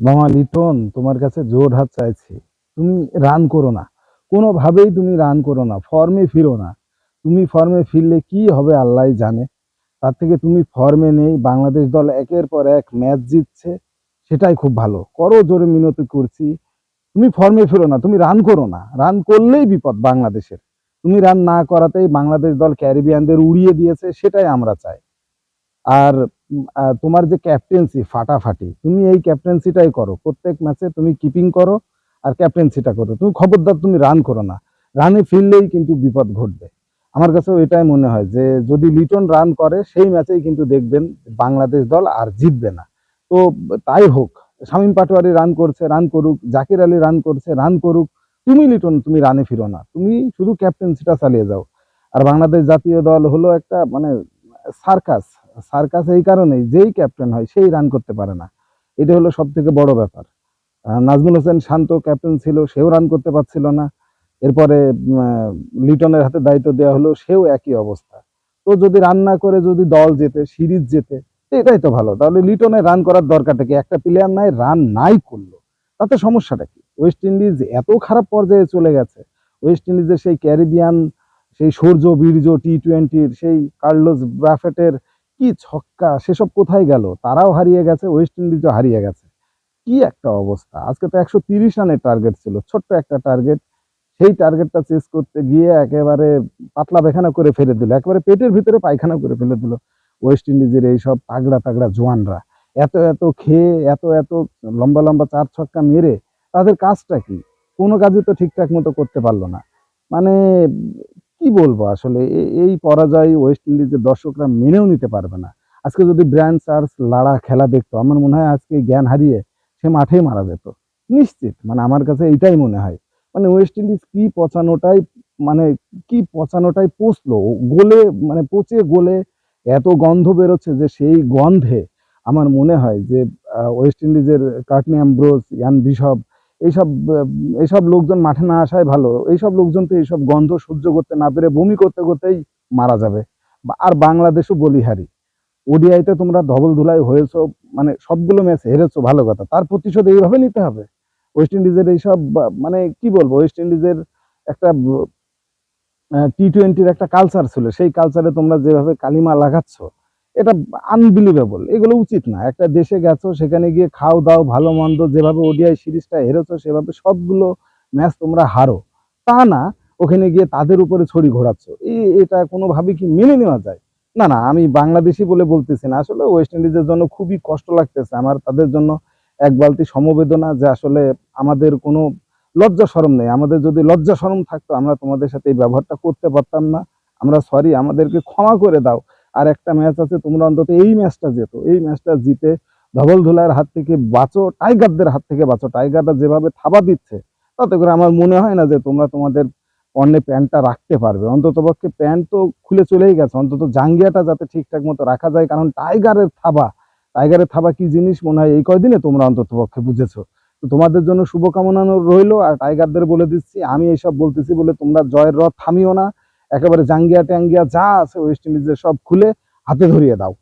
মামা লিটন, তোমার কাছে জোর হাত চাইছি। তুমি রান করো না, কোনোভাবেই তুমি রান করো না, ফর্মে ফিরো না। তুমি ফর্মে ফিরলে কি হবে আল্লাহ জানে। তার থেকে তুমি ফর্মে নেই, বাংলাদেশ দল একের পর এক ম্যাচ জিতছে, সেটাই খুব ভালো করো, জোরে মিনতি করছি। তুমি ফর্মে ফিরো না, তুমি রান করো না, রান করলেই বিপদ বাংলাদেশের। তুমি রান না করাতেই বাংলাদেশ দল ক্যারিবিয়ানদের উড়িয়ে দিয়েছে, সেটাই আমরা চাই। আর তোমার যে ক্যাপ্টেন্সি ফাটাফাটি, তুমি এই ক্যাপ্টেন্সিটাই করো, প্রত্যেক ম্যাচে তুমি কিপিং করো আর ক্যাপ্টেন্সিটা করো। তুমি খবরদার তুমি রান করো না, রানে ফিরলেই কিন্তু বিপদ ঘটবে। আমার কাছেও এটাই মনে হয় যে যদি লিটন রান করে সেই ম্যাচেই কিন্তু দেখবেন বাংলাদেশ দল আর জিতবে না। তো তাই হোক, শামীম পাটোয়ারি রান করছে, রান করুক, জাকির আলী রান করছে, রান করুক। তুমি লিটন তুমি রানে ফিরো না, তুমি শুধু ক্যাপ্টেন্সিটা চালিয়ে যাও। আর বাংলাদেশ জাতীয় দল হলো একটা মানে সার্কাস। সার্কাস এই কারণেই, যেই ক্যাপ্টেন হয় সেই রান করতে পারে না, এটা হলো সব থেকে বড় ব্যাপার। নাজমুল হোসেন শান্ত ক্যাপ্টেন ছিল, সেও রান করতে পারছিল না। এরপরে লিটনের হাতে দায়িত্ব দেওয়া হলো, সেও একই অবস্থা। তো যদি রান না করে যদি দল জেতে, সিরিজ জেতে, তো এটাই তো ভালো। তাহলে লিটনের রান করার দরকারটা কি? একটা প্লেয়ার নাই, রান নাই করলো, তাতে সমস্যাটা কি? ওয়েস্ট ইন্ডিজ এত খারাপ পর্যায়ে চলে গেছে। ওয়েস্ট ইন্ডিজের সেই ক্যারিবিয়ান, সেই সূর্য বীর্য টি-20-র সেই কার্লোস ব্রাফেটের কি ছক্কা, সেসব কোথায় গেল? তারাও হারিয়ে গেছে, ওয়েস্ট ইন্ডিজও হারিয়ে গেছে। কি একটা অবস্থা! আজকে তো 130 রানের টার্গেট ছিল, ছোট্ট একটা টার্গেট। সেই টার্গেটটা চেস করতে গিয়ে একেবারে পাতলা পায়খানা করে ফেলে দিল, একেবারে পেটের ভিতরে পায়খানা করে ফেলে দিল ওয়েস্ট ইন্ডিজের এইসব তাগড়া তাগড়া জোয়ানরা। এত এত খেয়ে, এত এত লম্বা লম্বা চার ছক্কা মেরে তাদের কাজটা কি? কোনো কাজই তো ঠিকঠাক মতো করতে পারলো না। মানে কি বলবো আসলে, এই পরাজয় ওয়েস্ট ইন্ডিজের দর্শকরা মেনেও নিতে পারবে না। আজকে যদি ব্রায়ান চার্লস লাড়া খেলা দেখতো, আমার মনে হয় আজকে জ্ঞান হারিয়ে সে মাঠেই মারা যেত নিশ্চিত। মানে আমার কাছে এইটাই মনে হয়। মানে ওয়েস্ট ইন্ডিজ কি পচানোটাই, মানে কি পচানোটাই পচলো গোলে, মানে পচে গোলে এত গন্ধ বেরোচ্ছে যে সেই গন্ধে আমার মনে হয় যে ওয়েস্ট ইন্ডিজের কার্টনি অ্যামব্রোস, ইয়ান বিশপ, এইসব এইসব লোকজন মাঠে না আসাই ভালো। এইসব লোকজন তো এইসব গন্ধ সহ্য করতে না পেরে বমি করতে করতেই মারা যাবে। আর বাংলাদেশও বলিহারি। ওডিআইতে তোমরা ধবল ধুলাই হয়েছো, মানে সবগুলো ম্যাচ হেরেছো, ভালো কথা, তার প্রতিশোধ এইভাবে নিতে হবে? ওয়েস্ট ইন্ডিজের এইসব মানে কি বলবো, ওয়েস্ট ইন্ডিজের একটা টি-20-র একটা কালচার ছিল, সেই কালচারে তোমরা যেভাবে কালিমা লাগাচ্ছ, এটা আনবিলিভেবল। এগুলো উচিত না। একটা দেশে গেছো, সেখানে গিয়ে খাও দাও ভালো মন্দ, যেভাবে ওডিআই সিরিজটা হেরেছো সেভাবে সবগুলো ম্যাচ তোমরা হারো, তা না ওখানে গিয়ে তাদের উপরে ছড়ি ঘোরাচ্ছ। এটা কোনোভাবে কি মেনে নেওয়া যায়? না না, আমি বাংলাদেশি বলে বলতেছি না, আসলে ওয়েস্ট ইন্ডিজের জন্য খুবই কষ্ট লাগতেছে আমার, তাদের জন্য এক বালতি সমবেদনা। যে আসলে আমাদের কোনো লজ্জা শরম নেই। আমাদের যদি লজ্জা শরম থাকতো, আমরা তোমাদের সাথে এই ব্যবহারটা করতে পারতাম না। আমরা সরি, আমাদেরকে ক্ষমা করে দাও। আর একটা ম্যাচ আছে, তোমরা অন্তত এই ম্যাচটা যেত, এই ম্যাচটা জিতে ধবল ধুলার হাত থেকে বাঁচো, টাইগারদের হাত থেকে বাঁচো। টাইগাররা যেভাবে থাবা দিচ্ছে, তাতে করে আমার মনে হয় না যে তোমরা তোমাদের পণ্যে প্যান্টটা রাখতে পারবে। অন্তত পক্ষে প্যান্ট তো খুলে চলেই গেছে, অন্তত জাঙ্গিয়াটা যাতে ঠিকঠাক মতো রাখা যায়, কারণ টাইগারের থাবা কি জিনিস মনে হয় এই কয়দিনে তোমরা অন্তত পক্ষে বুঝেছো। তো তোমাদের জন্য শুভকামনা রইলো। আর টাইগারদের বলে দিচ্ছি, আমি এইসব বলতেছি বলে তোমরা জয়ের রথ থামিও না। একেবারে জাঙ্গিয়া ট্যাঙ্গিয়া যা আছে ওয়েস্ট ইন্ডিজের সব খুলে হাতে ধরিয়ে দাও।